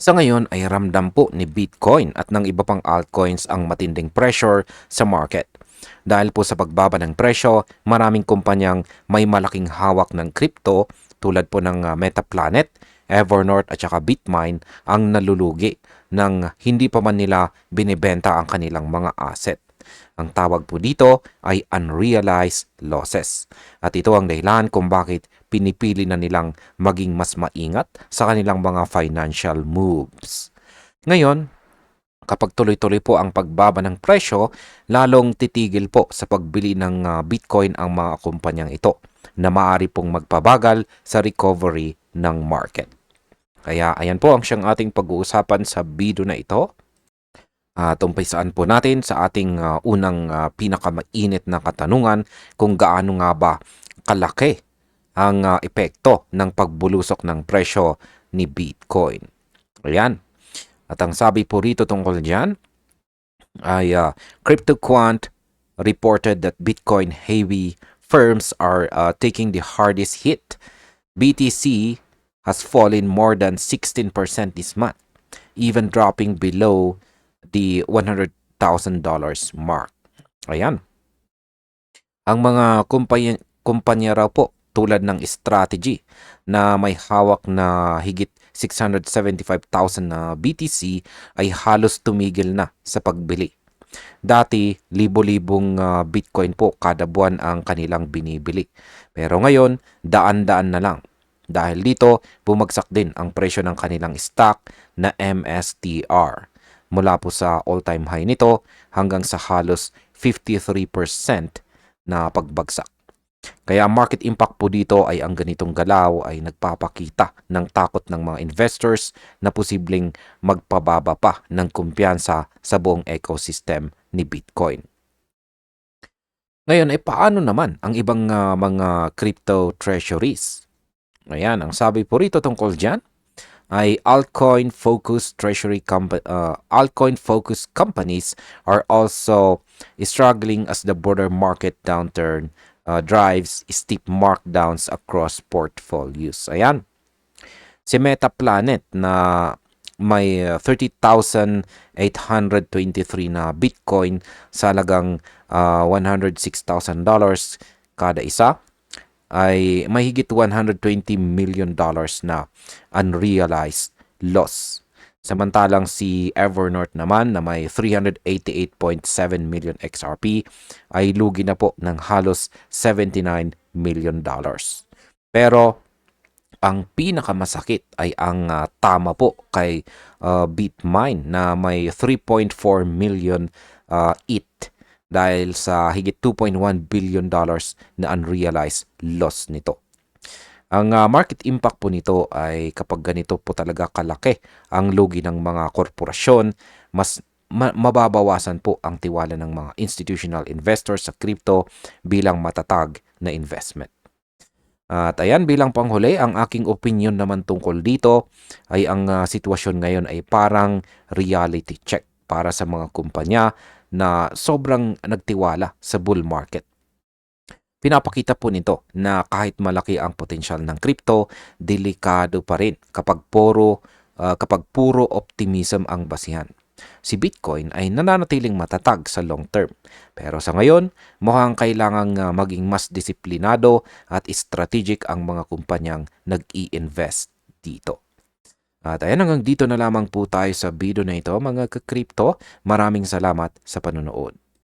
Sa ngayon ay ramdam po ni Bitcoin at ng iba pang altcoins ang matinding pressure sa market. Dahil po sa pagbaba ng presyo, maraming kumpanyang may malaking hawak ng crypto tulad po ng Metaplanet, Evernorth at saka Bitmine ang nalulugi nang hindi pa man nila binibenta ang kanilang mga asset. Ang tawag po dito ay unrealized losses. At ito ang dahilan kung bakit pinipili na nilang maging mas maingat sa kanilang mga financial moves. Ngayon, kapag tuloy-tuloy po ang pagbaba ng presyo, lalong titigil po sa pagbili ng Bitcoin ang mga kumpanyang ito na maaari pong magpabagal sa recovery ng market. Kaya ayan po ang siyang ating pag-uusapan sa video na ito. Umpisaan po natin sa ating unang pinakamainit na katanungan kung gaano nga ba kalaki ang epekto ng pagbulusok ng presyo ni Bitcoin. Ayan. At ang sabi po rito tungkol dyan ay CryptoQuant reported that Bitcoin heavy firms are taking the hardest hit. BTC has fallen more than 16% this month, even dropping below the $100,000 mark. Ayan. Ang mga kumpanya raw po tulad ng Strategy na may hawak na higit 675,000 na BTC ay halos tumigil na sa pagbili. Dati, libo-libong Bitcoin po kada buwan ang kanilang binibili. Pero ngayon, daan-daan na lang. Dahil dito, bumagsak din ang presyo ng kanilang stock na MSTR. Mula po sa all-time high nito hanggang sa halos 53% na pagbagsak. Kaya market impact po dito ay ang ganitong galaw ay nagpapakita ng takot ng mga investors na posibleng magpababa pa ng kumpiyansa sa buong ecosystem ni Bitcoin. Ngayon ay paano naman ang ibang mga crypto treasuries? Ayan, ang sabi po rito tungkol dyan ay altcoin-focused companies are also struggling as the broader market downturn drives steep markdowns across portfolios. Ayan. Si Metaplanet na may 30,823 na Bitcoin sa halagang $106,000 kada isa ay mahigit $120 million na unrealized loss. Samantalang si Evernorth naman na may 388.7 million XRP ay lugi na po ng halos $79 million. Pero ang pinakamasakit ay ang tama po kay Bitmine na may 3.4 million ETH dahil sa higit $2.1 billion na unrealized loss nito. Ang market impact po nito ay kapag ganito po talaga kalaki ang lugi ng mga korporasyon, mas mababawasan po ang tiwala ng mga institutional investors sa crypto bilang matatag na investment. At ayan, bilang panghuli, ang aking opinion naman tungkol dito ay ang sitwasyon ngayon ay parang reality check para sa mga kumpanya na sobrang nagtiwala sa bull market. Pinapakita po nito na kahit malaki ang potensyal ng crypto, delikado pa rin kapag puro optimism ang basihan. Si Bitcoin ay nananatiling matatag sa long term. Pero sa ngayon, mukhang kailangang maging mas disiplinado at strategic ang mga kumpanyang nag-i-invest dito. At ayan, hanggang dito na lamang po tayo sa video na ito mga ka-crypto. Maraming salamat sa panonood.